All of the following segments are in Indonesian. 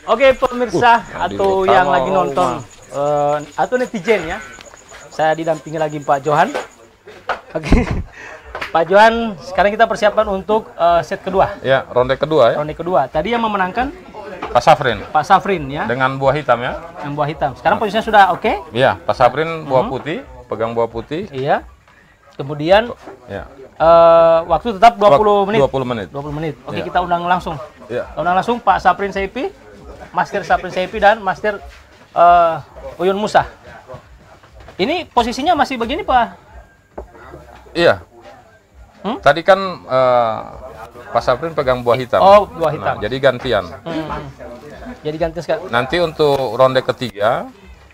Oke pemirsa atau utama, yang lagi nonton atau netizen ya, saya didampingi lagi Pak Johan. Oke, Pak Johan, sekarang kita persiapan untuk set kedua. Ya, ronde kedua ya. Ronde kedua. Tadi yang memenangkan Pak Safrin. Pak Safrin ya. Dengan buah hitam ya. Yang buah hitam. Sekarang posisinya sudah oke? Iya, Pak Safrin buah putih, pegang buah putih. Iya. Kemudian Ya. waktu tetap 20 menit. 20 menit. 20 menit. Oke, Ya. kita undang langsung. Ya. Kita undang langsung Pak Safrin Saifi, Master Safrin Saifi dan Master Uyun Musa. Ini posisinya masih begini Pak? Iya. Tadi kan Pak Safrin pegang buah hitam. Oh, buah hitam. Nah, jadi gantian. Jadi ganti sekarang. Nanti untuk ronde ketiga,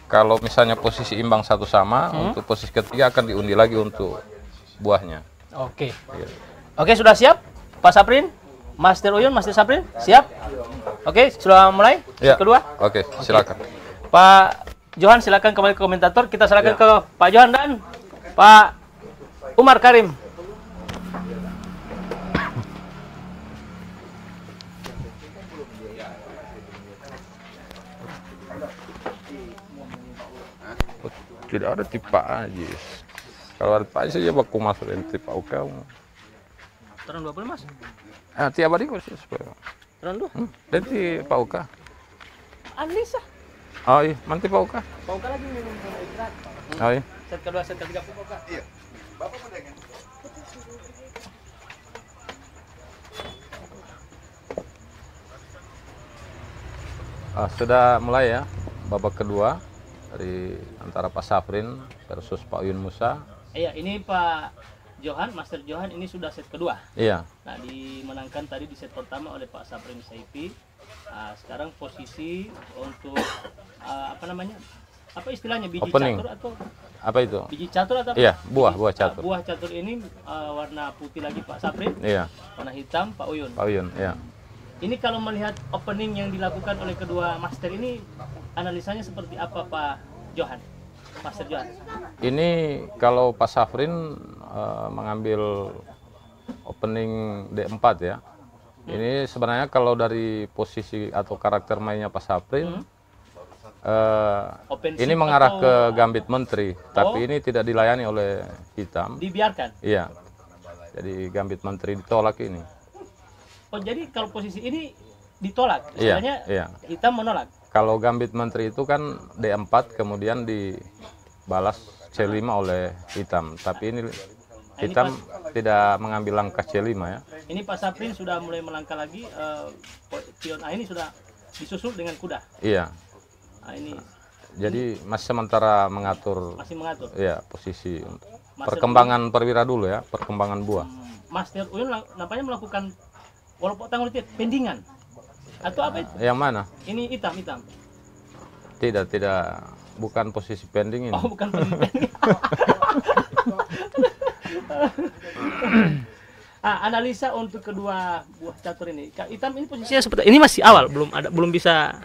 kalau misalnya posisi imbang satu sama, untuk posisi ketiga akan diundi lagi untuk buahnya. Oke. Iya. Oke, sudah siap Pak Safrin? Master Uyun, Master Safrin? Siap? Oke, sudah mulai? Ya. Set kedua? Oke, silakan. Pak Johan silakan kembali ke komentator. Kita serahkan Ya. ke Pak Johan dan Pak Umar Karim. Tidak ada tipe aja. Kalau ada tipe aja ya baku masuk dari tipe kau. Turun 20 Mas. Tiap hari kau sih supaya. Turun 2. Dan ti pauka. Anissa. Oh iya, manti pauka. Pauka lagi minum istirahat. Oh iya. Set kedua, set ketiga Pauka. Iya. Bapak pedagang. Sudah mulai ya babak kedua dari antara Pak Safrin versus Pak Uyun Musa. Iya, ini Pak Johan, Master Johan ini sudah set kedua. Iya. Nah, dimenangkan tadi di set pertama oleh Pak Safrin Saifi. Sekarang posisi untuk apa namanya? Apa istilahnya, biji Opening. catur atau Apa itu? biji catur atau apa? Iya, buah catur. Buah catur ini warna putih lagi Pak Safrin, Iya, warna hitam Pak Uyun. Pak Uyun, iya. Ini kalau melihat opening yang dilakukan oleh kedua master ini, analisanya seperti apa Pak Johan? Master Johan. Ini kalau Pak Safrin mengambil opening D4 ya. Ini sebenarnya kalau dari posisi atau karakter mainnya Pak Safrin, Offensive ini mengarah atau ke gambit menteri, tapi ini tidak dilayani oleh hitam. dibiarkan? Iya. Jadi gambit menteri ditolak ini. Oh, jadi kalau posisi ini ditolak, Iya, istilahnya iya. hitam menolak. Kalau gambit menteri itu kan D4 kemudian dibalas C5 oleh hitam, tapi ini hitam tidak mengambil langkah C5 ya. Ini Pak Safrin sudah mulai melangkah lagi, pion A ini sudah disusul dengan kuda. Iya. Nah, ini Jadi masih sementara mengatur masih mengatur. ya posisi untuk Master perkembangan perwira dulu ya, perkembangan buah. Master Uyun nampaknya melakukan walaupun tanggal itu pendingan atau apa itu? Yang mana? Ini hitam. Tidak, bukan posisi pending ini. Oh, bukan pending. Analisa untuk kedua buah catur ini. Hitam ini posisinya seperti ini, masih awal, belum bisa.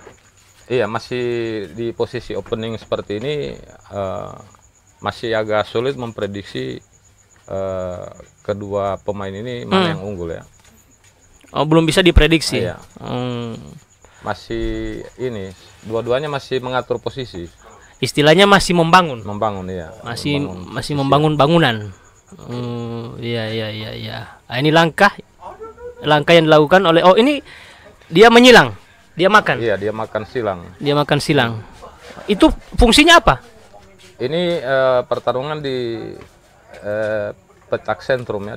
Iya, masih di posisi opening seperti ini, masih agak sulit memprediksi kedua pemain ini mana yang unggul ya. Oh, belum bisa diprediksi. Iya. Masih ini, dua-duanya masih mengatur posisi. Istilahnya masih membangun. Ya. Masih membangun bangunan. Iya. Nah, ini langkah yang dilakukan oleh, oh ini dia menyilang. Dia makan. Iya, dia makan silang. Dia makan silang. Itu fungsinya apa? Ini pertarungan di petak sentrum ya,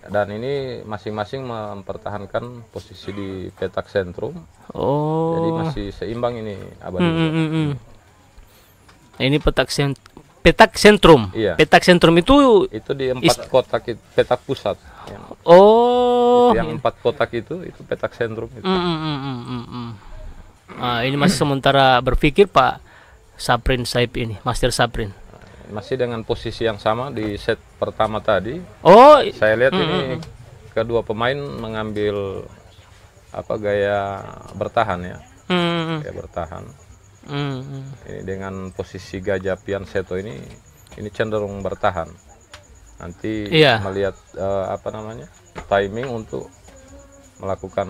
dan ini masing-masing mempertahankan posisi di petak sentrum. Oh. Jadi masih seimbang ini abadi. Nah, ini petak sentrum. Iya. Petak sentrum itu di 4 kotak petak pusat. Ya. Oh. Yang 4 kotak itu petak sentrum itu. Nah, ini masih sementara berpikir Pak Safrin Saifi ini, Master Safrin. Masih dengan posisi yang sama di set pertama tadi. Oh, saya lihat ini kedua pemain mengambil gaya bertahan ya. Gaya bertahan. Ini dengan posisi Gajah Pian Seto ini cenderung bertahan. Nanti melihat timing untuk melakukan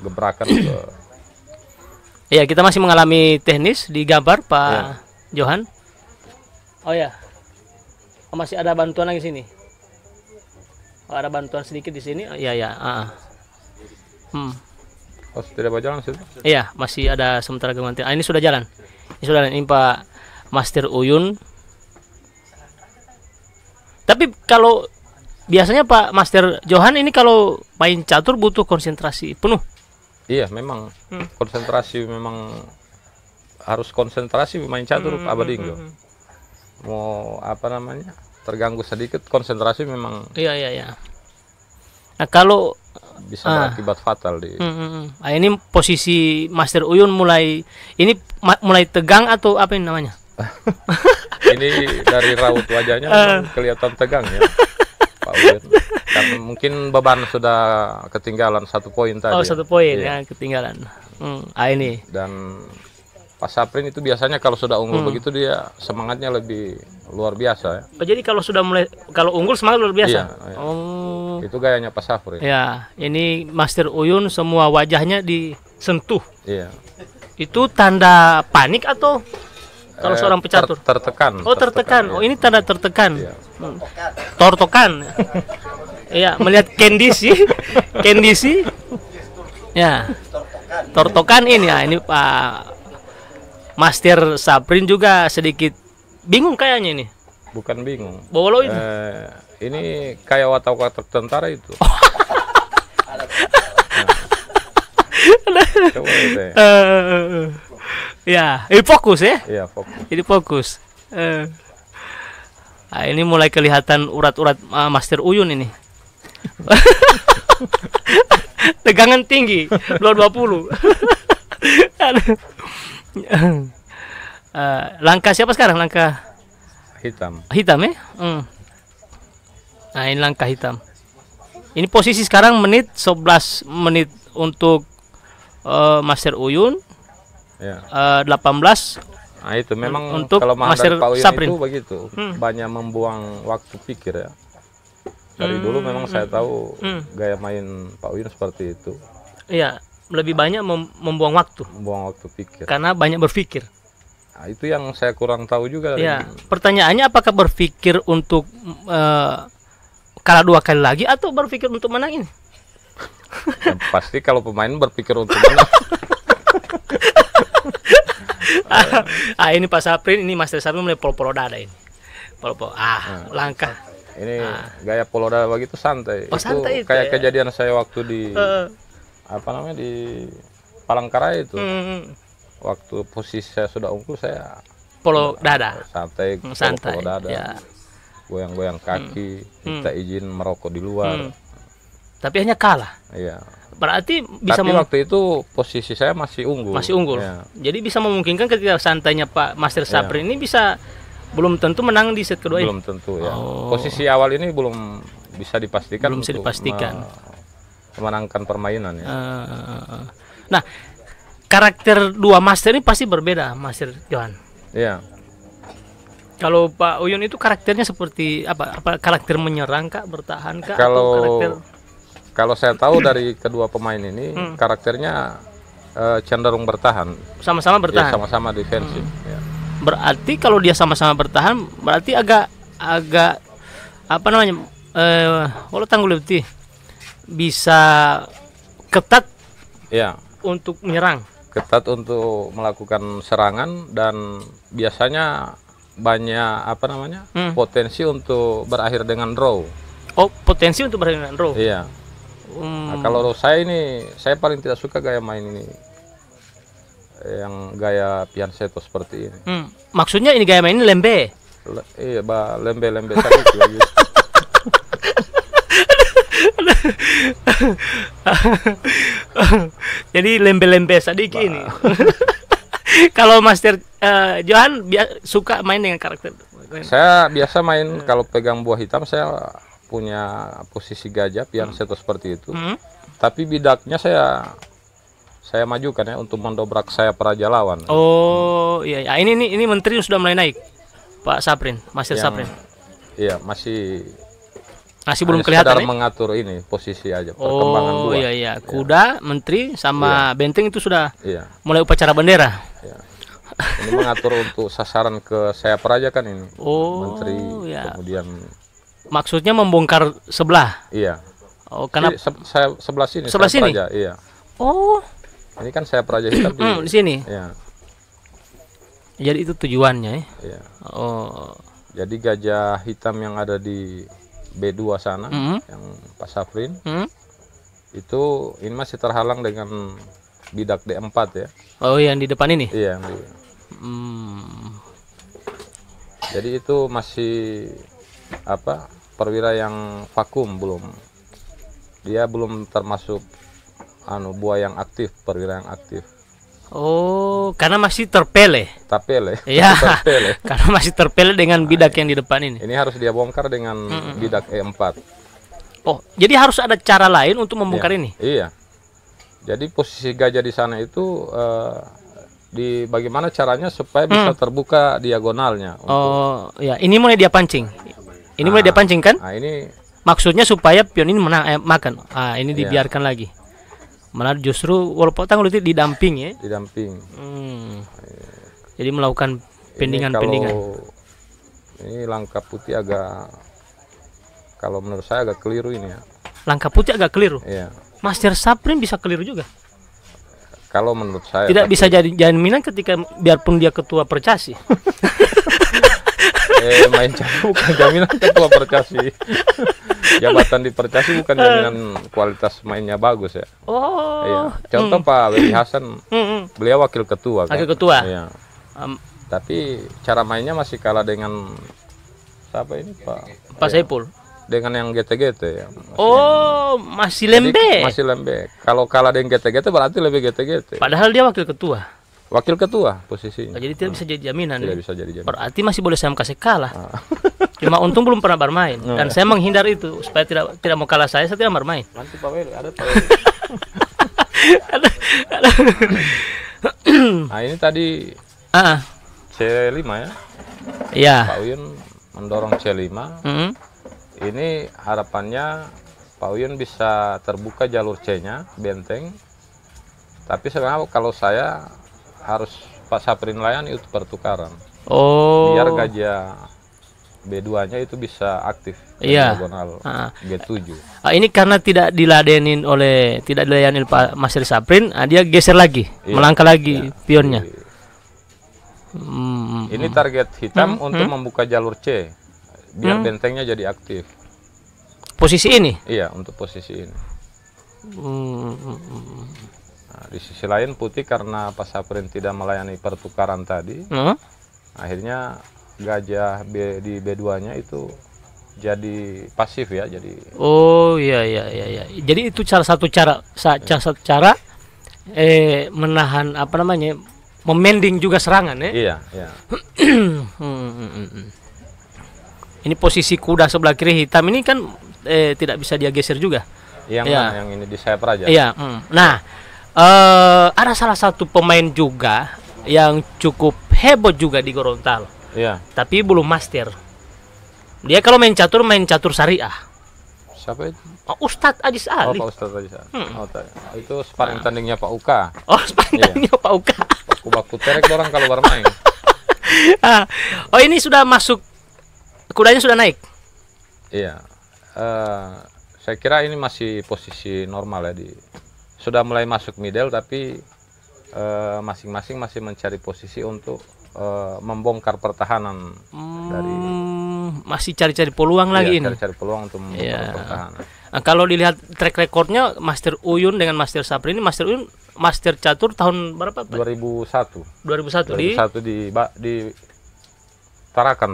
gebrakan ke. Iya, kita masih mengalami teknis di gambar Pak Johan. Oh ya, masih ada bantuan lagi sini. Oh, ada bantuan sedikit di sini. Iya ya. Oh, tidak berjalan sih? Iya, masih ada sementara gangguan. Ini sudah jalan. Ini sudah jalan. Ini Pak Master Uyun. Tapi kalau biasanya Pak Master Johan ini kalau main catur butuh konsentrasi penuh. Iya, memang konsentrasi, memang harus konsentrasi main catur Pak Badinggo. Mau apa namanya, terganggu sedikit konsentrasi memang. Iya. Nah kalau bisa berakibat fatal di. Nah, ini posisi Master Uyun mulai tegang atau apa ini namanya? Ini dari raut wajahnya kelihatan tegang ya Pak Uyun. Karena mungkin beban sudah ketinggalan 1 poin tadi. Oh, 1 poin ya ketinggalan. Ini. Dan Pak Saprin itu biasanya kalau sudah unggul begitu dia semangatnya lebih luar biasa ya. Oh, jadi kalau unggul semangat luar biasa. Iya. Oh. Itu gayanya Pak Saprin. Ya, ini Master Uyun semua wajahnya disentuh. Iya. Itu tanda panik atau kalau seorang pecatur? Tertekan. Oh, tertekan. Oh, ini tanda tertekan. Iya. Tortokan. Iya, melihat kondisi. Ya. Tortokan ini ya, ini Pak Master Saprin juga sedikit bingung kayaknya ini. Bukan bingung. Bolo ini. Ini kayak watak-watak tentara itu. Ya, ini fokus ya. Iya, fokus. Jadi fokus. Nah, ini mulai kelihatan urat-urat Master Uyun ini. Tegangan tinggi 220. Langkah siapa sekarang? Langkah hitam ya. Nah, ini langkah hitam. Ini posisi sekarang 11 menit untuk Master Uyun ya. 18. Nah itu memang untuk kalau Master Pak Uyun Saprin itu begitu, banyak membuang waktu pikir ya. Dari dulu memang saya tahu gaya main Pak Uyun seperti itu. Iya, lebih banyak membuang waktu. Membuang waktu pikir. Karena banyak berpikir. Nah, itu yang saya kurang tahu juga. Ya, pertanyaannya apakah berpikir untuk kalah 2 kali lagi atau berpikir untuk menang ini? Pasti kalau pemain berpikir untuk menang. Ini Pak Saprin, ini Master Saprin mulai polo-polo dada ini. Polo-polo. Langkah. Ini gaya polo dada begitu santai. Oh, santai itu kayak ya? kejadian saya waktu di di Palangkaraya itu. Waktu posisi saya sudah unggul, saya polo dada. Santai. Polo dada. Ya. Goyang-goyang kaki, minta izin merokok di luar. Tapi hanya kalah. Iya. Berarti bisa. Tapi waktu itu posisi saya masih unggul. Masih unggul. Ya. Jadi bisa memungkinkan ketika santainya Pak Master Saprin ini bisa belum tentu menang di set kedua ini. Belum tentu ya. Posisi awal ini belum bisa dipastikan. Belum bisa dipastikan. Memenangkan permainan ya. Nah, karakter 2 master ini pasti berbeda, Master Johan. Iya. Kalau Pak Uyun itu karakternya seperti apa? Apa karakter menyerang kah, bertahan kah? Kalau saya tahu dari kedua pemain ini karakternya cenderung bertahan. Sama-sama bertahan. Ya, sama-sama defensif. Ya. Berarti kalau dia sama-sama bertahan, berarti agak apa namanya? Kalau tanggul lebih bisa ketat. Ya. Untuk menyerang. Ketat untuk melakukan serangan dan biasanya banyak potensi untuk berakhir dengan draw. Oh, potensi untuk berakhir dengan draw. Iya. Nah, kalau saya paling tidak suka gaya main ini, yang gaya Piansetto seperti ini. Maksudnya ini gaya main ini lembe. Iya, lembe sedikit lagi. Jadi lembe-lembe sedikit ini. Kalau Master Johan suka main dengan karakter. Saya biasa main kalau pegang buah hitam, saya punya posisi gajah Piansetto seperti itu. Tapi bidaknya saya majukan ya untuk mendobrak sayap raja lawan. Oh iya, ini menteri sudah mulai naik, Pak Saprin, Master Saprin. Iya, masih Masih belum Hanya kelihatan sekedar ya? mengatur ini posisi aja, perkembangan Oh dua. iya iya, kuda, menteri sama benteng itu sudah Iya. mulai upacara bendera. Iya. Ini mengatur untuk sasaran ke saya Praja kan ini. Oh Menteri, ya. kemudian Maksudnya membongkar sebelah. iya. Oh karena Saya sebelah sini. Sebelah saya sini? Praja, iya. oh Ini kan saya Praja hitam di sini. Iya. Jadi itu tujuannya ya. Iya. Oh. Jadi gajah hitam yang ada di B2 sana, yang Pak Safrin, itu ini masih terhalang dengan bidak D4 ya. Oh yang di depan ini. Iya. Jadi itu masih apa? Perwira yang vakum, dia belum termasuk buah yang aktif, perwira yang aktif. Oh, karena masih terpele. Tapele. Iya. Terpele. Karena masih terpele dengan bidak yang di depan ini. Ini harus dia bongkar dengan bidak E4. Oh, jadi harus ada cara lain untuk membongkar ini. Iya. Jadi posisi gajah di sana itu bagaimana caranya supaya bisa terbuka diagonalnya. Oh, ya. Ini mulai dia pancing. Ini mulai dia pancing kan? Nah, ini maksudnya supaya pion ini makan. Ah, ini dibiarkan lagi. Malah justru walaupun tanggal itu didamping ya. Didamping. Jadi melakukan pendingan-pendingan. Ini langkah putih kalau menurut saya agak keliru ini ya. Langkah putih agak keliru. Iya. Master Saprin bisa keliru juga. Kalau menurut saya tidak bisa jadi jaminan ketika biarpun dia ketua Percasi. Main catur bukan jaminan ketua Percasi. Jabatan di Percasi bukan jaminan kualitas mainnya bagus ya. Oh. Iya. Contoh Pak Weli Hasan, beliau wakil ketua kan. Wakil ketua. Iya. Tapi cara mainnya masih kalah dengan siapa ini Pak Saipul. Dengan yang GT-GT ya. Masih lembek. Masih lembek. Kalau kalah dengan GT-GT berarti lebih GT-GT. Padahal dia wakil ketua. Wakil ketua posisinya. Jadi tidak bisa jadi jaminan. Tidak bisa jadi jaminan. Berarti masih boleh saya kasih kalah. Cuma untung belum pernah bermain dan saya menghindar itu supaya tidak mau kalah saya tidak bermain. Nanti Pak Weli ada Pak Weli. Nah ini tadi C5 ya. Iya. Pak Uyun mendorong C5. Ini harapannya Pak Uyun bisa terbuka jalur C-nya, benteng. Tapi sebenarnya kalau saya harus Pak Saprin layani itu pertukaran. Biar gajah B2-nya itu bisa aktif diagonal G7. Ini karena tidak diladenin Pak Master Saprin, dia geser lagi, melangkah lagi pionnya. Ini target hitam untuk membuka jalur C, biar bentengnya jadi aktif. Posisi ini? Iya, untuk posisi ini. Nah, di sisi lain putih karena Pak Saprin tidak melayani pertukaran tadi, akhirnya gajah di B2-nya itu jadi pasif ya, jadi. Oh iya. Jadi itu salah satu cara menahan memending juga serangan ya. Iya. Ini posisi kuda sebelah kiri hitam ini kan tidak bisa dia geser juga. Yang ini di sayap Raja. Iya. Nah, ada salah satu pemain juga yang cukup heboh juga di Gorontalo. Iya. Tapi belum master. Dia kalau main catur syariah. Siapa itu? Ustadz Ajis Ali. Pak Ustadz Ajis Ali. Itu sparring tandingnya Pak Uka. Sparring tandingnya Pak Uka. Baku terek orang kalau bermain. Ini sudah masuk, kudanya sudah naik. Iya. Saya kira ini masih posisi normal ya, sudah mulai masuk middle tapi masing-masing masih mencari posisi untuk membongkar pertahanan dari masih cari-cari peluang lagi ini. Cari-cari peluang untuk membongkar pertahanan. Nah, kalau dilihat track recordnya Master Uyun dengan Master Saprin ini, Master Uyun Master Catur tahun berapa Pak? 2001 di Tarakan.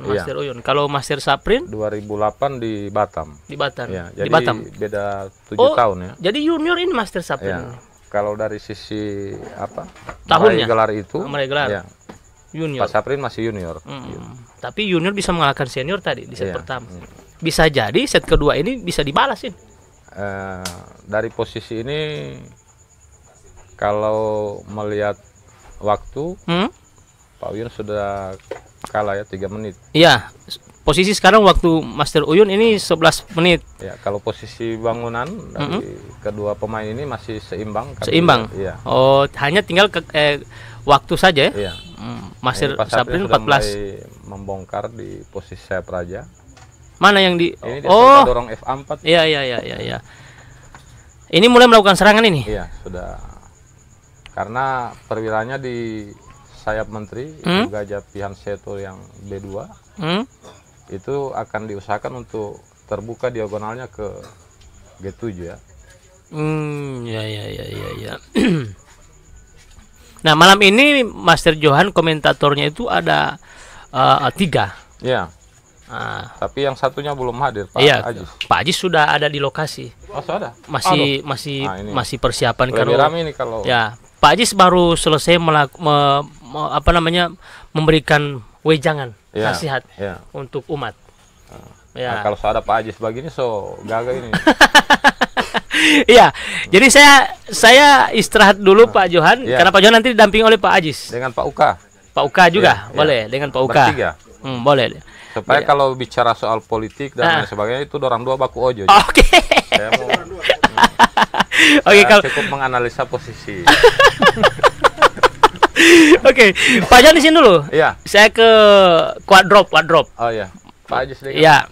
Master Uyun. Kalau Master Saprin 2008 di Batam. Ya, jadi di Batam. Beda 7 tahun ya. Jadi junior ini Master Saprin. Ya. Kalau dari sisi tahunnya gelar itu, ya. Junior. Pak Saprin masih junior. Tapi junior bisa mengalahkan senior tadi di set pertama. Bisa jadi set kedua ini bisa dibalasin. Dari posisi ini kalau melihat waktu, Pak Uyun sudah kalah ya 3 menit. Iya. posisi sekarang waktu Master Uyun ini 11 menit. Ya, kalau posisi bangunan dari kedua pemain ini masih seimbang. Seimbang. Iya. Oh, hanya tinggal waktu saja ya. Iya. Master Pak Saprin sudah 14. mulai membongkar di posisi sayap raja. Mana yang di Ini dia dorong F4. Iya. Ini mulai melakukan serangan ini. Iya, sudah. Karena perwiranya di sayap menteri itu Gajah Pihan Seto yang B2. Itu akan diusahakan untuk terbuka diagonalnya ke G7 ya. Ya. Nah, malam ini Master Johan komentatornya itu ada 3. Iya. Tapi yang satunya belum hadir, Pak Ajis. Pak Ajis sudah ada di lokasi. Oh, sudah. Masih persiapan kalau rame ini kalau. Ya, Pak Ajis baru selesai memberikan wejangan nasihat untuk umat. Nah, kalau ada Pak Ajis begini gagal ini. Iya, jadi saya istirahat dulu Pak Johan, karena Pak Johan nanti didampingi oleh Pak Ajis. Dengan Pak Uka. Pak Uka juga boleh, dengan Pak Uka. Bertiga. Boleh. Supaya kalau bicara soal politik dan lain sebagainya itu dorang dua baku ojo. Oke. Saya mau kalau cukup menganalisa posisi. Oke, Pak Johan di sini dulu. Iya. Saya ke quadrop. Oh iya. Pak Ajis dengan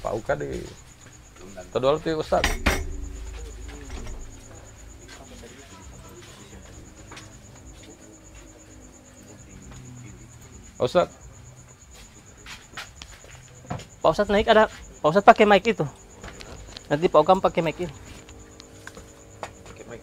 Pak Uka di kedua itu Ustaz. Ustaz. Pak Ustadz naik ada. Pak Ustadz pakai mic itu. Nanti Pak Ukam pakai mic itu. Pakai mic.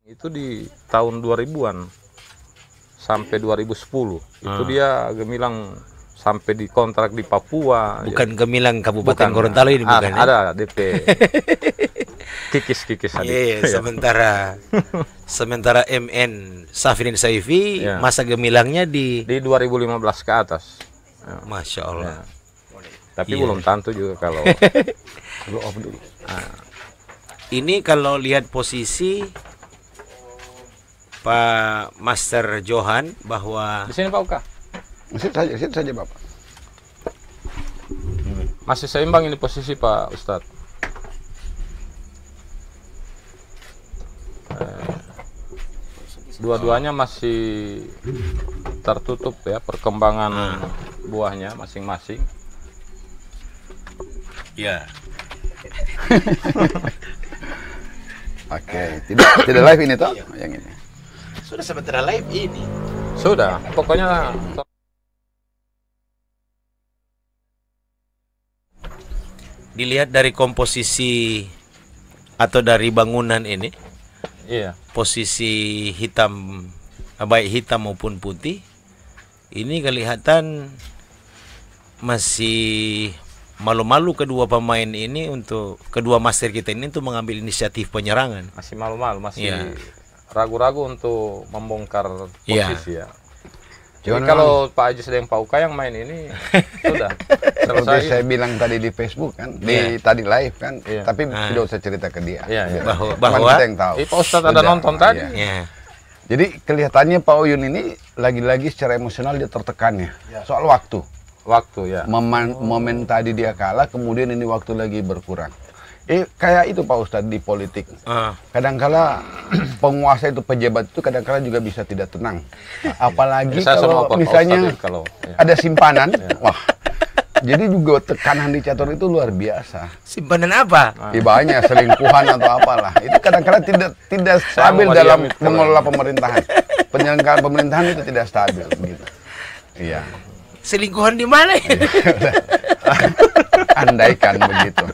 Itu di tahun 2000-an sampai 2010. Itu dia gemilang sampai di kontrak di Papua. Bukan gemilang Kabupaten Gorontalo ini bukan. Ada DP. Kikis Iya, sementara MN Safrin Saifi masa gemilangnya di 2015 ke atas. Masya Allah. Tapi belum tentu juga kalau dulu. Ini kalau lihat posisi Pak Master Johan bahwa di sini Pak Uka. Situ saja Bapak. Masih seimbang ini posisi Pak Ustadz. Dua-duanya masih tertutup ya perkembangan buahnya masing-masing. Ya. Oke, tidak live ini toh yang ini. Sudah sementara live ini. Sudah, pokoknya dilihat dari komposisi atau dari bangunan ini. Iya. Posisi hitam, baik hitam maupun putih, ini kelihatan masih malu-malu kedua pemain ini untuk kedua master kita ini untuk mengambil inisiatif penyerangan. Masih malu-malu, masih ragu-ragu untuk membongkar posisi ya. Jadi kalau Pak Ajis dan Pak Uka yang main ini sudah selesai. Saya bilang tadi di Facebook kan, tadi live kan, tapi tidak usah cerita ke dia. Bahwa kita yang tahu. Pak Ustadz ada nonton tadi. Jadi kelihatannya Pak Uyun ini lagi-lagi secara emosional dia tertekannya soal waktu. Waktu ya. Momen tadi dia kalah, kemudian ini waktu lagi berkurang. Kayak itu Pak Ustadz di politik. Kadangkala penguasa itu, pejabat itu kadangkala juga bisa tidak tenang. Apalagi kalau misalnya ada simpanan, wah. Jadi juga tekanan di catur itu luar biasa. Simpanan apa? Banyak selingkuhan atau apalah. Itu kadang-kadang tidak stabil dalam mengelola pemerintahan. Penyelenggaraan pemerintahan itu tidak stabil gitu. Iya. Selingkuhan di mana? Andaikan begitu.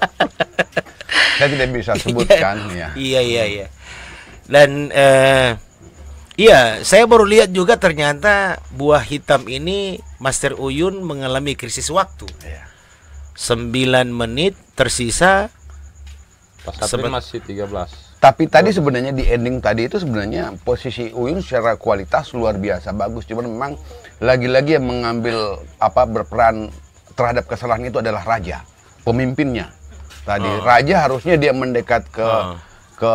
Saya tidak bisa sebutkan ya. Iya. Dan iya, saya baru lihat juga ternyata buah hitam ini Master Uyun mengalami krisis waktu. 9 menit tersisa. Pas Saprin masih 13. Tapi tadi sebenarnya di ending tadi itu sebenarnya posisi Uyun secara kualitas luar biasa bagus. Cuman memang lagi-lagi yang mengambil berperan terhadap kesalahan itu adalah raja, pemimpinnya. Tadi raja harusnya dia mendekat ke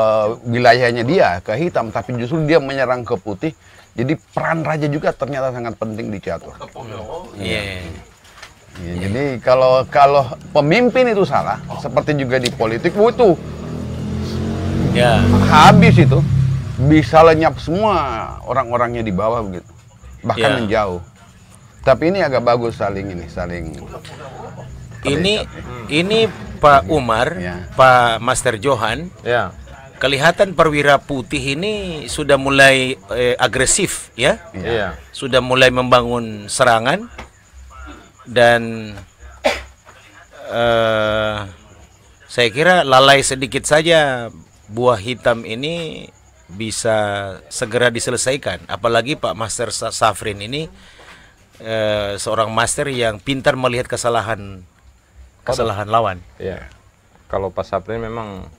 wilayahnya dia, ke hitam, tapi justru dia menyerang ke putih. Jadi peran raja juga ternyata sangat penting di catur. Jadi kalau pemimpin itu salah, seperti juga di politik, itu habis itu, bisa lenyap semua orang-orangnya di bawah begitu, bahkan menjauh. Tapi ini agak bagus saling. Ini Pak Umar, Pak Master Johan. Kelihatan perwira putih ini sudah mulai agresif ya. Sudah mulai membangun serangan dan saya kira lalai sedikit saja buah hitam ini bisa segera diselesaikan. Apalagi Pak Master Safrin ini seorang master yang pintar melihat kesalahan lawan. Kalau Pak Safrin memang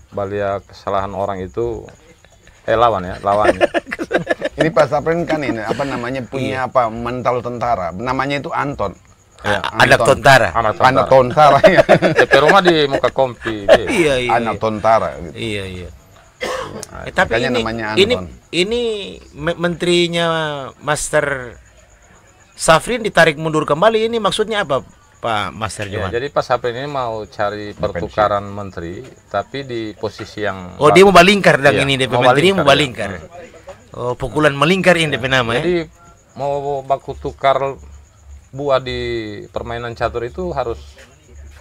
balia kesalahan orang itu lawan. Ini Pak Safrin kan ini punya mental tentara. Namanya itu Anton. Anak tentara. Anak tentara ya. DP rumah di muka kompi. Anak tentara gitu. Iya. Tapi ini menterinya Master Safrin ditarik mundur kembali, ini maksudnya apa Pak Master Johan? Jadi Pak Safrin ini mau cari pertukaran menteri, tapi di posisi yang dia mau balingkar dan ini DP menteri mau balingkar. Pukulan melingkar ini DP nama. Jadi mau baku tukar buah di permainan catur itu harus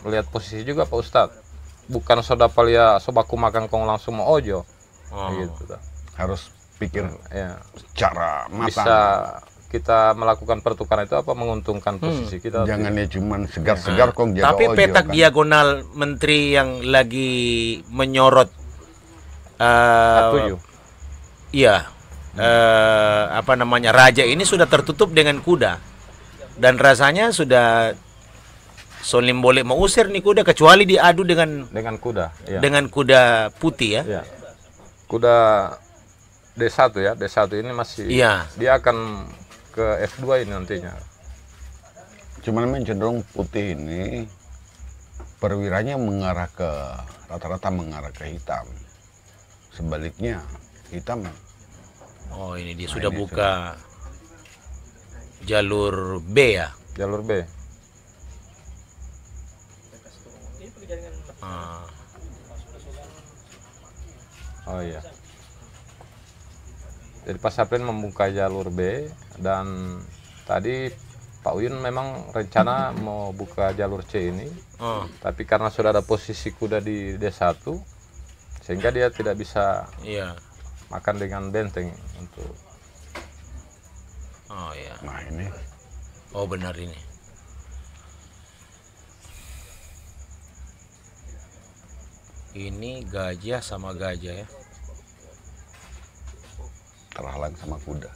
melihat posisi juga Pak Ustadz. Bukan sodapalia sobaku makan kong langsung mau ojo. Gitu. Harus pikir secara matang. Bisa kita melakukan pertukaran itu menguntungkan posisi kita. Jangan cuma segar-segar kong jaga tapi ojo, petak diagonal menteri yang lagi menyorot raja ini sudah tertutup dengan kuda dan rasanya sudah Solim boleh mengusir nih kuda kecuali diadu dengan kuda dengan kuda putih ya. Kuda D1 ya. D1 ini masih dia akan ke F2 ini nantinya. Cuman cenderung putih ini perwiranya rata-rata mengarah ke hitam. Sebaliknya hitam. Ini dia sudah buka jalur B ya. Jalur B. Jadi Pak Safrin membuka jalur B dan tadi Pak Uyun memang rencana mau buka jalur C ini. Tapi karena sudah ada posisi kuda di D1 sehingga dia tidak bisa makan dengan benteng untuk. Nah ini. Benar ini. Ini gajah sama gajah ya. Terhalang sama kuda.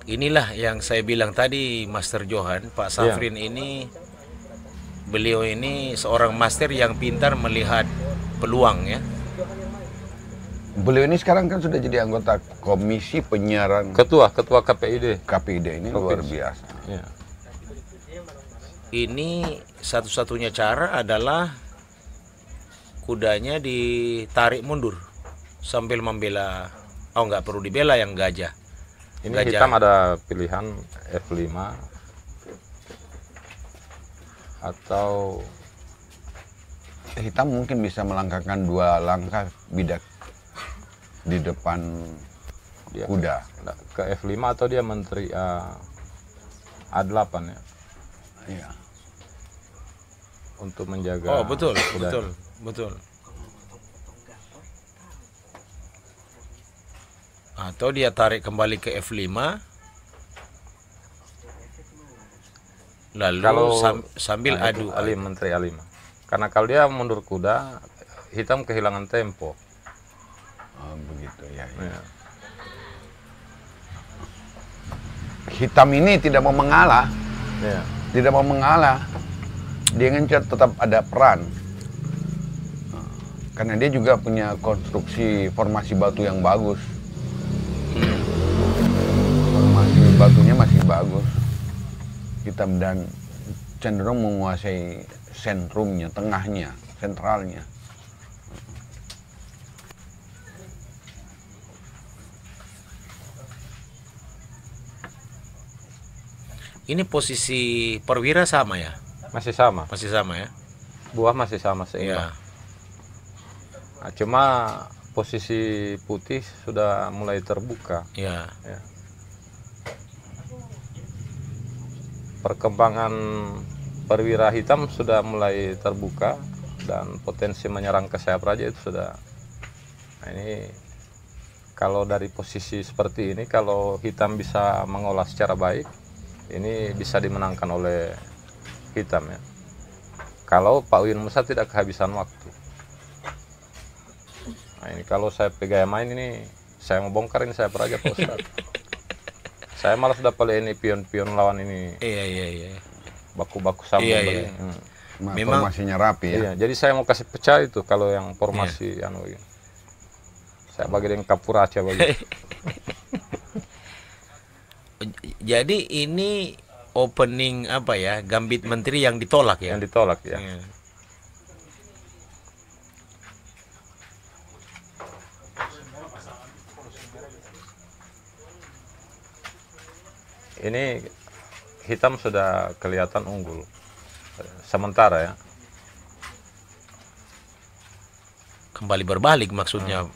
Inilah yang saya bilang tadi Master Johan, Pak Safrin beliau ini seorang master yang pintar melihat peluang ya. Beliau ini sekarang kan sudah jadi anggota Komisi Penyiaran. Ketua KPID. KPID ini luar biasa. Ini satu-satunya cara adalah kudanya ditarik mundur sambil membela. Nggak perlu dibela yang gajah. Ini Gajah. hitam ada pilihan F5 atau Hitam mungkin bisa melangkahkan 2 langkah bidak di depan dia kuda. ke F5 atau dia menteri A8 ya, Iya. untuk menjaga. Oh betul, kuda. betul, betul. Atau dia tarik kembali ke F5, lalu sambil Nah, itu adu. menteri A5. Karena kalau dia mundur kuda, hitam kehilangan tempo. Oh, begitu ya. Ya. Hitam ini tidak mau mengalah, Ya. tidak mau mengalah. Dia ingin tetap ada peran. Karena dia juga punya konstruksi formasi batu yang bagus. Formasi batunya masih bagus. Hitam dan cenderung menguasai sentrumnya, tengahnya, sentralnya. Ini posisi perwira sama ya? Masih sama. Masih sama ya? Buah masih sama seimbang. Iya. Nah, cuma posisi putih sudah mulai terbuka. Iya. Ya. Perkembangan perwira hitam sudah mulai terbuka dan potensi menyerang ke sayap raja itu sudah. Nah, ini kalau dari posisi seperti ini, kalau hitam bisa mengolah secara baik, ini bisa dimenangkan oleh hitam ya. Kalau Pak Uyun Musa tidak kehabisan waktu. Nah, ini kalau saya pegang main ini, saya mau bongkar ini saya peraja Pak Ustadz. Saya malas dapat ini pion-pion lawan ini. Iya, iya, iya. Baku-baku sambung Iya, begini. iya. Memang formasinya rapi ya. Iya, jadi saya mau kasih pecah itu kalau yang formasi anu ini. Saya bagi dengan kapuraca bagi. Jadi ini opening apa ya? Gambit menteri yang ditolak ya? Yang ditolak ya. Iya. Ini hitam sudah kelihatan unggul. Sementara ya. Kembali berbalik maksudnya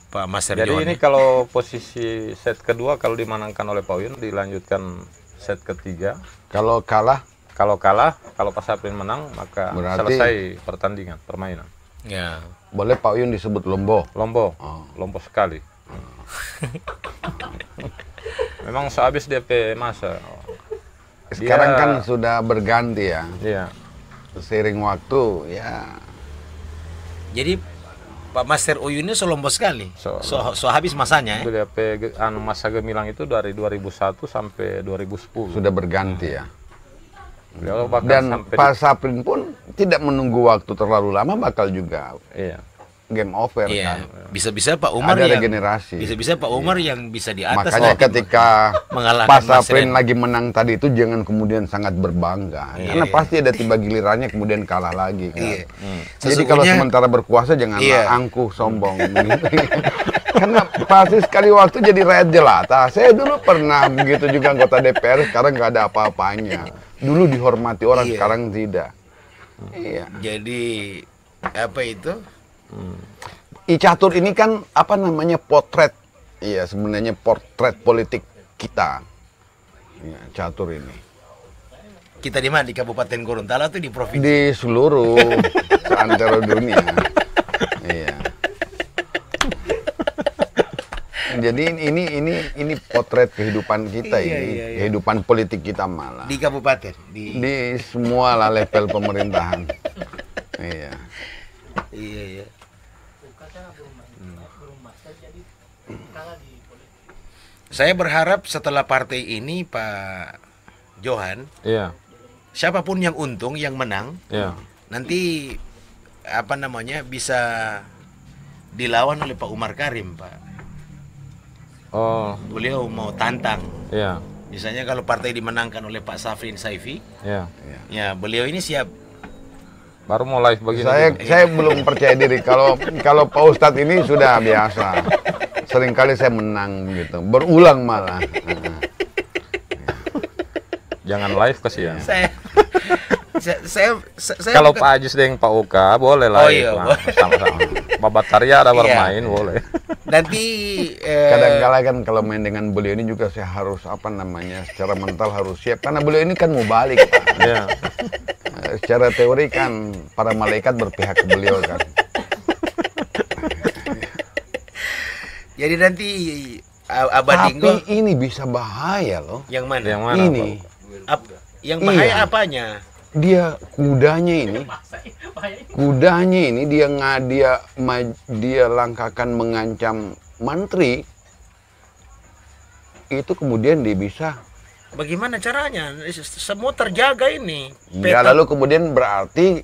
Pak Master Jadi Johan. ini kalau posisi set kedua kalau dimenangkan oleh Pak Uyun, dilanjutkan set ketiga. Kalau kalah, Kalau Pak Saprin menang, maka Berarti- selesai pertandingan, permainan. Ya. boleh Pak Uyun disebut Lombo. Lombo, Oh. lombo sekali. Memang sehabis DP masa. Sekarang Dia- kan sudah berganti ya. Iya. Seiring waktu ya. Jadi Pak Master Uyun ini selombo sekali. So habis masanya ya. DP masa gemilang itu dari 2001 sampai 2010. Sudah berganti ya. Beliau bahkan Dan sampai Pak Saprin pun tidak menunggu waktu terlalu lama, bakal juga iya. game over Iya. kan. Bisa-bisa Pak Umar Ada yang regenerasi. Bisa-bisa Pak Umar yang bisa di atas. Makanya nanti ketika mengalahkan Pak Mas Saprin Ren. lagi menang tadi itu jangan kemudian sangat berbangga. Karena pasti ada tiba gilirannya kemudian kalah lagi kan. Iya. Jadi kalau Sesungguhnya- sementara berkuasa janganlah Iya. angkuh sombong gitu. Karena pasti sekali waktu jadi rakyat jelata. Saya dulu pernah begitu juga anggota DPR, sekarang nggak ada apa-apanya. Dulu dihormati orang, Iya. sekarang tidak. Iya. Jadi apa itu? I Catur ini kan apa namanya potret, iya sebenarnya potret politik kita. Ya, Catur ini Kita di mana? Di Kabupaten Gorontalo atau di provinsi? di seluruh seantero dunia. Iya. Jadi ini potret kehidupan kita Iya, ini, iya, iya. kehidupan politik kita malah Di kabupaten. di semua lah level pemerintahan. Iya. Iya, iya. Saya berharap setelah partai ini Pak Johan, Iya. siapapun yang untung, yang menang, Iya. nanti apa namanya bisa dilawan oleh Pak Umar Karim, Pak. Oh, Beliau mau tantang. iya. Misalnya kalau partai dimenangkan oleh Pak Safrin Saifi, Iya. ya beliau ini siap. Baru mau live begini. Saya belum percaya diri kalau Pak Ustadz ini sudah biasa. seringkali saya menang gitu, berulang malah. Jangan live kasihan. Saya Kalau Pak Ajis dengan Pak Oka boleh Oh live iya, lah, sama-sama. Babat Tarya ada Iya. bermain boleh. nanti Kadang-kala kan kalau main dengan beliau ini juga saya harus secara mental harus siap karena beliau ini kan mau balik, Pak. Iya. Secara teori kan para malaikat berpihak ke beliau kan. jadi nanti Abah Tapi Dinggo ini bisa bahaya loh. yang mana? Yang mana? Ini Yang bahaya Iya. apanya? dia kudanya ini dia langkahkan mengancam menteri itu kemudian dia bisa Bagaimana caranya? Semua terjaga ini. ya lalu kemudian berarti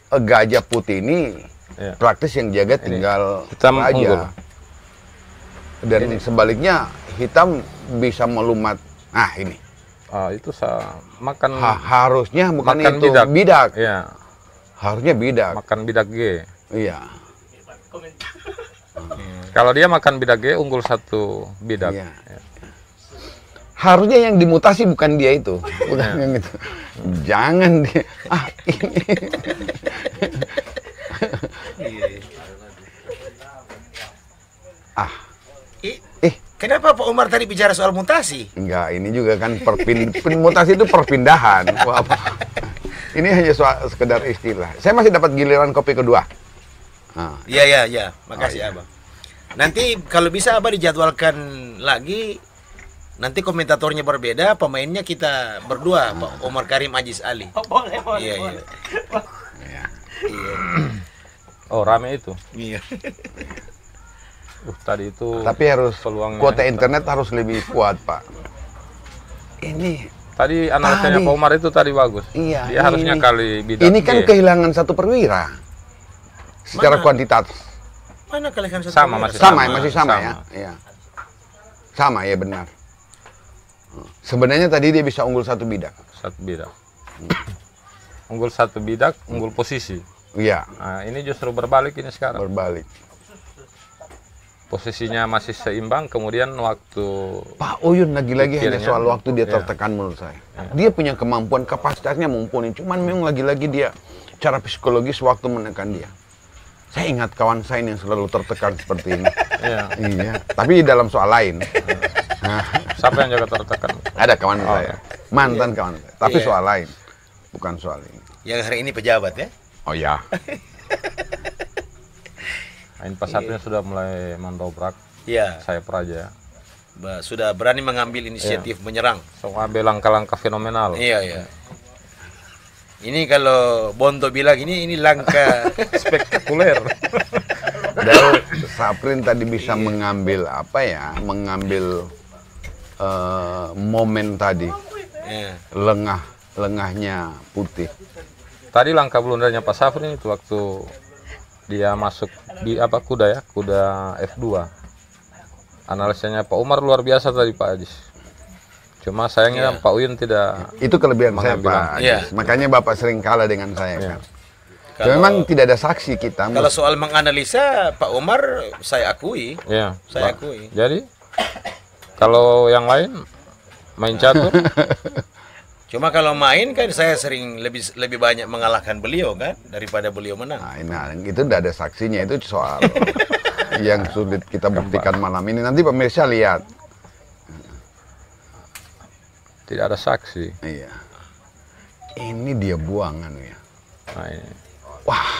gajah putih ini Iya. praktis yang jaga tinggal hitam unggul. raja dan sebaliknya hitam bisa melumat. Nah ini Itu makan harusnya bukan makan itu bidak. Iya, Harusnya bidak. makan bidak G. Iya. Kalau dia makan bidak G unggul 1 bidak. Iya. Ya. Harusnya yang dimutasi bukan dia itu, bukan yang itu. Jangan dia. Ini. Kenapa Pak Umar tadi bicara soal mutasi? Enggak, ini juga kan mutasi itu perpindahan. Wah, ini hanya sekedar istilah. Saya masih dapat giliran kopi kedua. Nah, Iya. Makasih Abang. Nanti kalau bisa Abang dijadwalkan lagi. Nanti komentatornya berbeda, pemainnya kita berdua, Pak Omar Karim Ajis Ali. Boleh. Iya. Oh, rame itu. Iya. Tadi itu tapi harus peluangnya kuota hebat. internet harus lebih kuat, Pak. Ini Tadi analisanya Pak Umar itu tadi bagus. Iya, Dia harusnya ini. kali bidak Ini kan G. kehilangan satu perwira. Secara Mana? kuantitas Mana kalian satu Sama, kamera? masih sama, sama. masih sama ya. Iya. Sama ya benar. Sebenarnya tadi dia bisa unggul 1 bidak. 1 bidak. Unggul 1 bidak, unggul posisi. Iya, Nah, ini justru berbalik ini sekarang. berbalik. Posisinya masih seimbang, kemudian waktu Pak Uyun lagi-lagi hanya Pikirnya. soal waktu dia Iya. tertekan menurut saya. Dia punya kemampuan, kapasitasnya mumpuni. Cuman memang lagi-lagi dia cara psikologis waktu menekan dia. Saya ingat kawan saya yang selalu tertekan seperti ini. Iya. Iya, tapi dalam soal lain. Nah, Siapa yang jaga tertekan? ada kawan saya, mantan kawan saya, tapi Iya. soal lain, bukan soal ini. Yang hari ini pejabat ya? Oh ya, Main pasarnya sudah mulai mendobrak. Iya. Saya Praja. Sudah berani mengambil inisiatif menyerang. Soal langkah-langkah fenomenal. Iya. Ini kalau Bonto bilang ini langkah Spektakuler. dan Saprin tadi bisa mengambil mengambil momen tadi, ya. lengahnya putih. Tadi langkah blundernya Pak Safrin itu waktu dia masuk di kuda F2. Analisanya Pak Umar luar biasa tadi Pak Ajis. Cuma sayangnya Pak Uyun tidak. Itu kelebihan saya Mengambil Pak. Iya. Makanya Bapak sering kalah dengan saya Iya. kan. Memang tidak ada saksi kita. Kalau soal menganalisa Pak Umar saya akui. Ya, Saya Pak. akui. Jadi kalau yang lain main catur, Cuma kalau main kan saya sering lebih banyak mengalahkan beliau kan daripada beliau menang. Nah, itu tidak ada saksinya, itu soal yang sulit kita buktikan malam ini. Nanti pemirsa lihat. tidak ada saksi. Iya. Ini dia buangan ya. Nah, ini. Wah,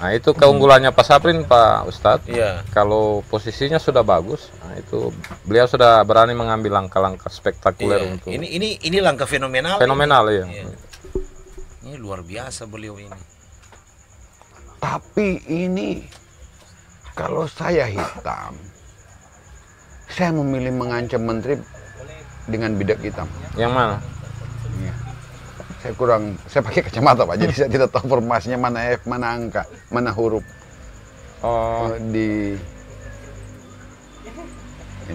Nah, itu keunggulannya Pak Saprin, Pak Ustadz. Iya. Kalau posisinya sudah bagus, nah itu beliau sudah berani mengambil langkah-langkah spektakuler Iya. untuk Ini langkah fenomenal. fenomenal ya. Iya. Ini luar biasa beliau ini. tapi ini kalau saya hitam, saya memilih mengancam menteri dengan bidak hitam. Yang mana? Iya. Saya pakai kacamata Pak, jadi saya tidak tahu formasinya mana F, mana angka, mana huruf. Oh, Di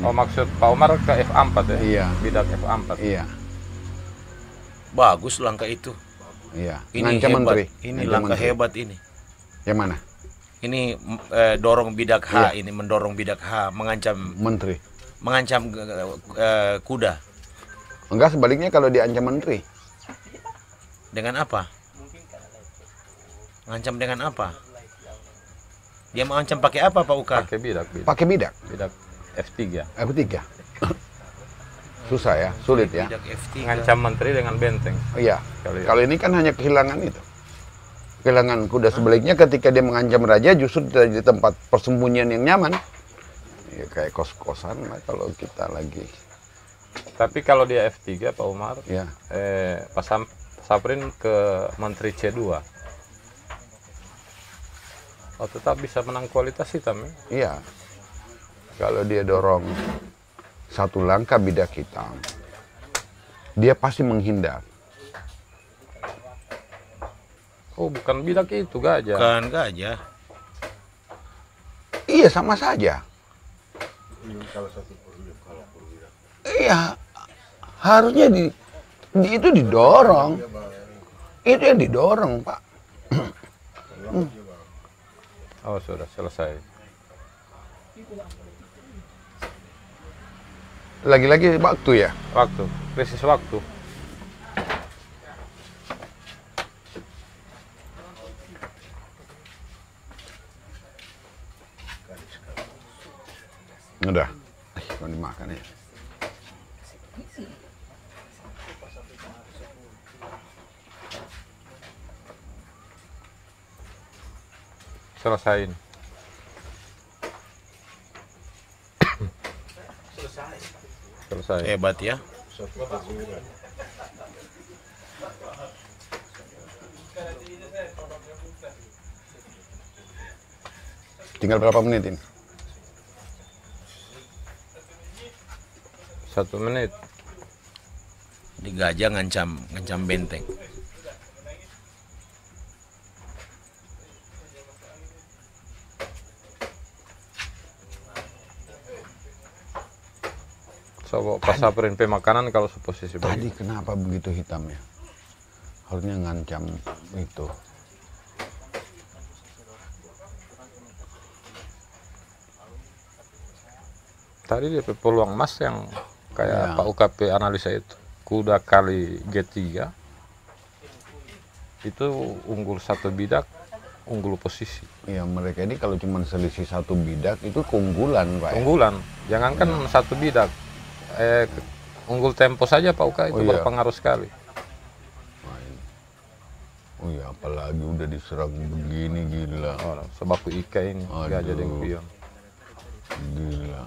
oh maksud Pak Umar ke F4 ya? Iya. Bidak F4. Iya, Bagus langkah itu. iya. Ini Ngancam hebat. menteri. Ini Ngancam langkah menteri. hebat ini. Yang mana? ini dorong bidak H, ini mendorong bidak H, mengancam Menteri. Kuda. Enggak, sebaliknya kalau diancam menteri. Dengan apa? Mengancam dengan apa? Dia mengancam pakai apa, Pak Uka? Pakai bidak. Pakai bidak. Bidak F3. F3. Susah ya, sulit ya. Bidak F3. Ngancam menteri dengan benteng. Iya. Kali ya. Kalau ini kan hanya kehilangan itu. Kehilangan kuda. Sebaliknya ketika dia mengancam raja justru di tempat persembunyian yang nyaman. Ya, kayak kos-kosan lah kalau kita lagi. Tapi kalau dia F3 Pak Umar, Ya. Pak Saprin ke menteri C2. Oh, tetap bisa menang kualitas hitam ya. Iya. Kalau dia dorong satu langkah bidak hitam, dia pasti menghindar. Oh, bukan bidak itu gajah. Bukan gajah. Iya, sama saja. Iya, harusnya itu didorong. Itu yang didorong, Pak. Oh, sudah selesai. Lagi-lagi waktu ya. Waktu, krisis waktu. Udah. Mau dimakan ya. Selesain. Selesai. Hebat ya. Tinggal berapa menit ini? 1 menit. Di gajah ngancam benteng. Coba Pak Saprin makanan kalau seposisi Tadi begini. kenapa begitu hitam ya? Harusnya ngancam itu. Tadi dia peluang emas yang kayak Ya. Pak UKP analisa itu. Kuda kali G3 itu unggul 1 bidak, unggul posisi. Ya mereka ini kalau cuma selisih 1 bidak itu keunggulan, Pak. Ya? Unggulan, jangankan 1 bidak, unggul tempo saja Pak UKA itu Oh, iya. berpengaruh sekali. Oh ya, apalagi udah diserang begini, gila. Oh, sebaku Ika ini, Aduh. gajah dengkuyon. Gila.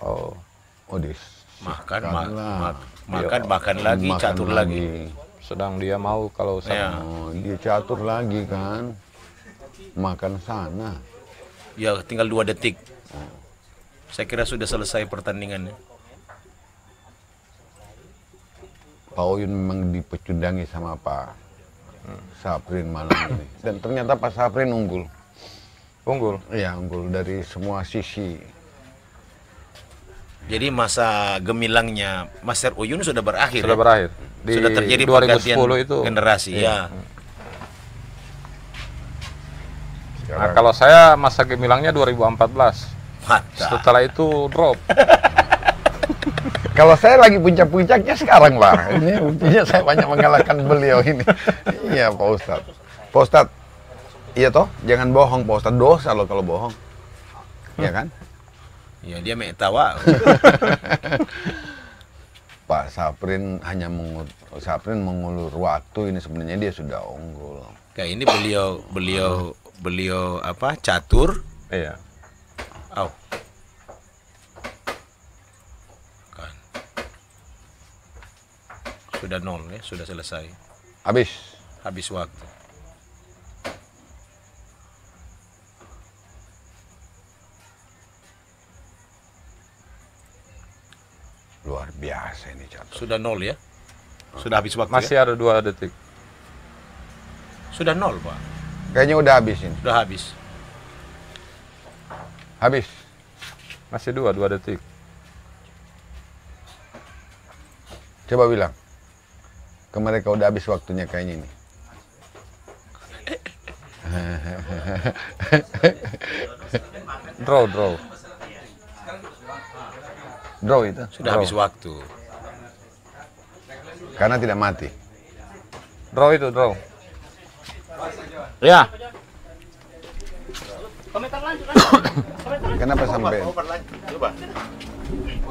Oh, Makan Iya. lagi, Makan catur lagi. sedang dia mau kalau Ya. sama. Oh, dia catur lagi kan. Makan sana. Ya, tinggal 2 detik. Saya kira sudah selesai pertandingannya. Pak Oyun memang dipecundangi sama Pak Saprin malam ini. Dan ternyata Pak Saprin unggul. Unggul. Iya, unggul dari semua sisi. Jadi masa gemilangnya Master Oyun sudah berakhir. Sudah ya? berakhir. Di Sudah terjadi 2010 pergantian itu. generasi. Iya. Ya. Nah, kalau saya masa gemilangnya 2014. Mantap. Setelah itu drop. Kalau saya lagi puncak-puncaknya sekarang lah. Ini buktinya saya banyak mengalahkan beliau ini. Iya, Pak Ustadz. Pak Ustadz, iya toh? Jangan bohong, Pak Ustadz. Dosa loh kalau bohong. Iya kan? Ya, dia metawa. Pak Saprin hanya mengulur waktu, ini sebenarnya dia sudah unggul. Kayak ini beliau apa? Catur. Iya. Au. Kan. Sudah 0 ya, sudah selesai. Habis waktu. luar biasa ini catur. Sudah 0 ya. Sudah habis waktu Masih ya. ada 2 detik. Sudah 0, Pak. Kayaknya udah habis ini. Sudah habis. Habis. Masih 2 detik. Coba bilang. Ke mereka udah habis waktunya kayaknya ini. Draw. Draw itu. Sudah habis waktu. Karena tidak mati. Draw itu, draw. Ya. Kenapa sampai?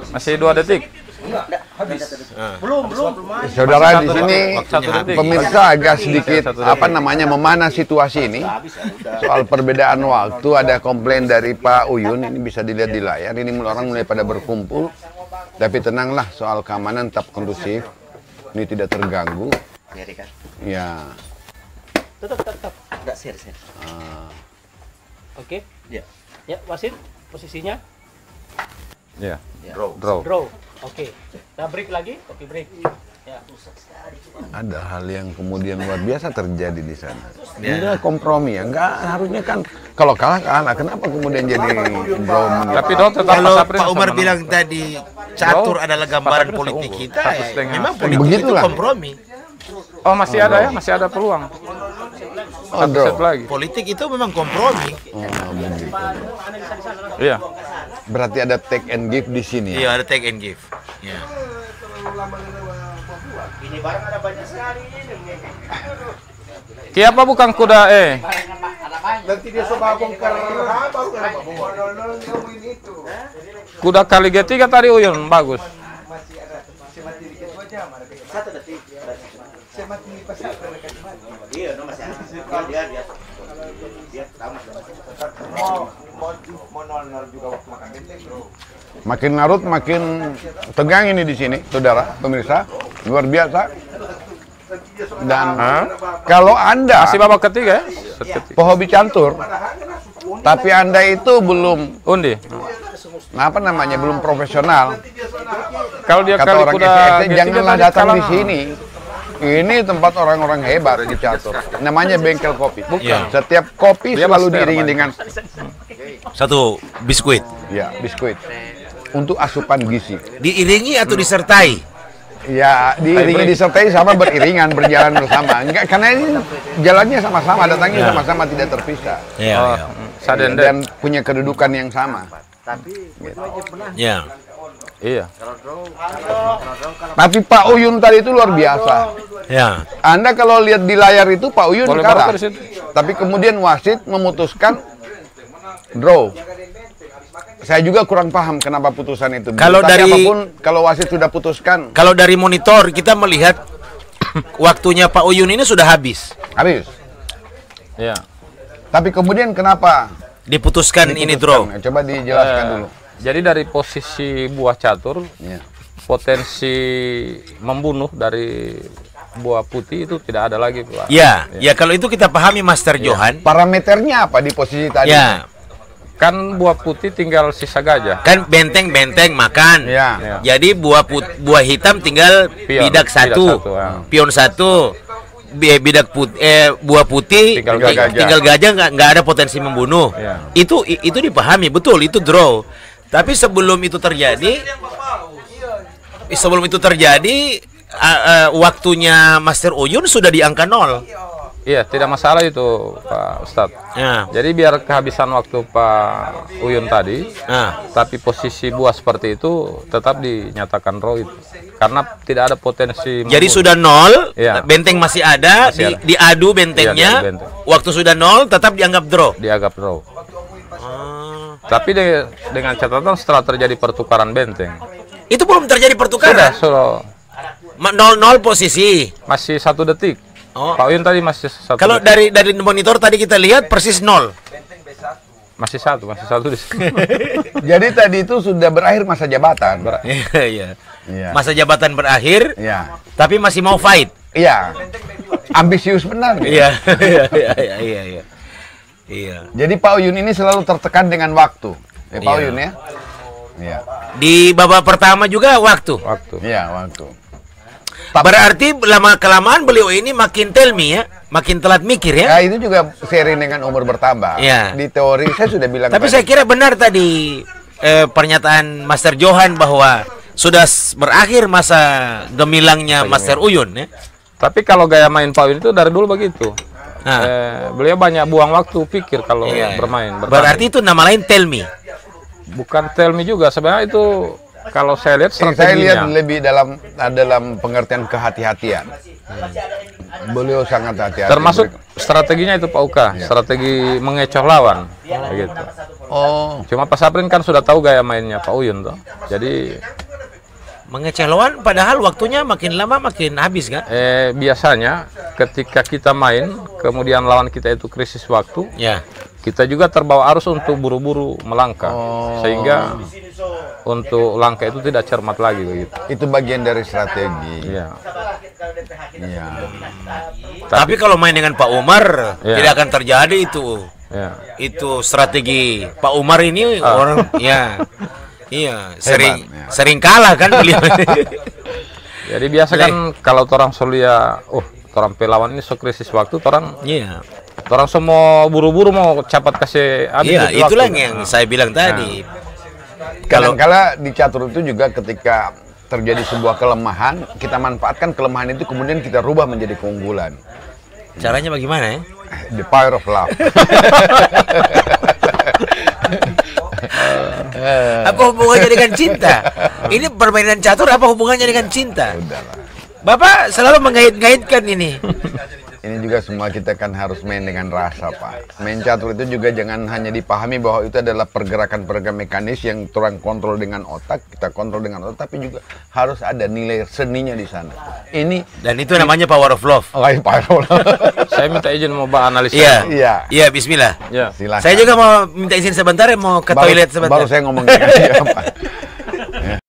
Masih 2 detik. Saudara di sini Satu detik. pemirsa agak sedikit memana situasi ini soal perbedaan waktu. Ada komplain dari Pak Uyun, ini bisa dilihat di layar. Ini orang mulai pada berkumpul, tapi tenanglah, soal keamanan tetap kondusif. Ini tidak terganggu. Ya. Tetap. Enggak share. Oke. Ya. Ya, wasit posisinya Ya. Draw. draw. Oke. Kita break lagi, kopi break. Ya. Ada hal yang kemudian luar biasa terjadi di sana. Ini kompromi ya, nggak harusnya kan kalau kalah. Kenapa kemudian jadi draw? Tapi draw tetap Kalau Saprin Pak Umar sama bilang tadi catur Draw, adalah gambaran Saprin politik unggul. kita, 1,5. memang politik itu Begitulah. kompromi. Oh, masih ada ya, masih ada peluang. Oh, Satu draw. set lagi. Politik itu memang kompromi. Oh, begitu. Iya. Berarti ada take and give di sini ya. Iya, ada take and give. Ya. Siapa bukan kuda Kuda kali G3 tadi Uyun, bagus. Makin larut makin tegang ini di sini, saudara pemirsa, luar biasa. Dan kalau Anda Masih babak ketiga ya? Set ketiga. pehobi catur, tapi Anda itu belum Undi. belum profesional. Kalau dia Kata kali orang kuda SCSD, G3 janganlah tadi datang kalah. di sini. Ini tempat orang-orang hebat di catur. Namanya bengkel kopi. Bukan. Setiap kopi Dia selalu master, diiringi Pak. dengan Satu biskuit. ya biskuit untuk asupan gizi. Diiringi atau disertai? Ya, diiringi disertai sama beriringan, berjalan bersama. Enggak, karena ini jalannya sama-sama, datangnya sama-sama, tidak terpisah. Iya. Oh, sadende. Dan punya kedudukan yang sama. Ya. Iya. Tapi Pak Uyun tadi itu luar biasa. Ya. Anda kalau lihat di layar itu Pak Uyun Boleh kalah. merokok di situ. Tapi kemudian wasit memutuskan draw. Saya juga kurang paham kenapa putusan itu. Kalau Tapi dari- apapun, kalau wasit sudah putuskan, Kalau dari monitor kita melihat waktunya Pak Uyun ini sudah habis. habis. Iya. Tapi kemudian kenapa Diputuskan ini draw. diputuskan? Coba dijelaskan dulu. Jadi dari posisi buah catur, Ya. potensi membunuh dari buah putih itu tidak ada lagi, Pak. Ya, ya kalau itu kita pahami Master Johan. Parameternya apa di posisi tadi? Ya, Kan buah putih tinggal sisa gajah. kan benteng-benteng makan. Ya. Jadi buah hitam tinggal Pion, bidak satu, bidak satu, ya. pion satu, buah putih Tinggal tinggal gajah. gajah nggak ada potensi membunuh. Ya. Itu dipahami betul, itu draw. Tapi sebelum itu terjadi, waktunya Master Uyun sudah di angka 0. Iya, tidak masalah itu, Pak Ustadz. Ya. Jadi biar kehabisan waktu Pak Uyun tadi, Nah, tapi posisi buah seperti itu tetap dinyatakan draw itu. Karena tidak ada potensi jadi membunuh. sudah 0, Iya. benteng masih ada, Masih ada. diadu bentengnya. Iya, diadu benteng. Waktu sudah 0 tetap dianggap draw. dianggap draw. Tapi dengan catatan setelah terjadi pertukaran benteng. Itu belum terjadi pertukaran. Sudah 0-0 posisi. masih 1 detik. Oh. Pak Uyun tadi masih 1 Kalau detik. dari monitor tadi kita lihat persis 0. Masih satu di sini. Jadi tadi itu sudah berakhir masa jabatan. Iya. Iya. Masa jabatan berakhir, Iya. tapi masih mau fight. Iya. Ambisius benar. gitu. Iya, iya. Iya. Jadi Pak Uyun ini selalu tertekan dengan waktu. Pak Iya. Uyun ya. Iya. Di babak pertama juga waktu. Waktu. Iya, waktu. Berarti lama kelamaan beliau ini makin tell me ya, makin telat mikir ya. Ya itu juga seiring dengan umur bertambah. Iya. Di teori saya sudah bilang. Tapi tadi. saya kira benar tadi pernyataan Master Johan bahwa sudah berakhir masa gemilangnya Master Uyun ya. Tapi kalau gaya main Pak Uyun itu dari dulu begitu. beliau banyak buang waktu pikir kalau bermain. Berarti itu nama lain tell me. Bukan tell me juga, sebenarnya itu kalau saya lihat strateginya. Saya lihat lebih dalam pengertian kehati-hatian. Beliau sangat hati-hati. Termasuk strateginya itu Pak Uka, strategi mengecoh lawan, begitu. Cuma Pak Safrin kan sudah tahu gaya mainnya Pak Uyun tuh. Jadi mengeceh lawan, padahal waktunya makin lama makin habis kan? Biasanya ketika kita main, kemudian lawan kita itu krisis waktu, kita juga terbawa arus untuk buru-buru melangkah, sehingga untuk langkah itu tidak cermat lagi begitu. Itu bagian dari strategi. Iya. Tapi kalau main dengan Pak Umar tidak akan terjadi itu. Itu strategi Pak Umar ini orang sering kalah kan beliau. Jadi biasa kan kalau orang solia, orang pelawan ini so krisis waktu, orang semua buru-buru mau cepat kasih habis. Iya, itulah yang saya bilang tadi. Kadang-kala di catur itu juga ketika terjadi sebuah kelemahan, kita manfaatkan kelemahan itu kemudian kita rubah menjadi keunggulan. Caranya bagaimana ya? The power of love. Apa hubungannya dengan cinta? Ini permainan catur, apa hubungannya dengan cinta? Bapak selalu mengait-ngaitkan ini. Ini juga semua kita kan harus main dengan rasa, Pak. Main catur itu juga jangan hanya dipahami bahwa itu adalah pergerakan-pergerakan mekanis yang orang kontrol dengan otak, kita kontrol dengan otak, tapi juga harus ada nilai seninya di sana. Dan itu namanya power of love. Power of love. Saya minta izin mau analisa. Iya, bismillah. Silakan. Saya juga mau minta izin sebentar, mau ke toilet sebentar. Baru saya ngomong dengan dia, Pak.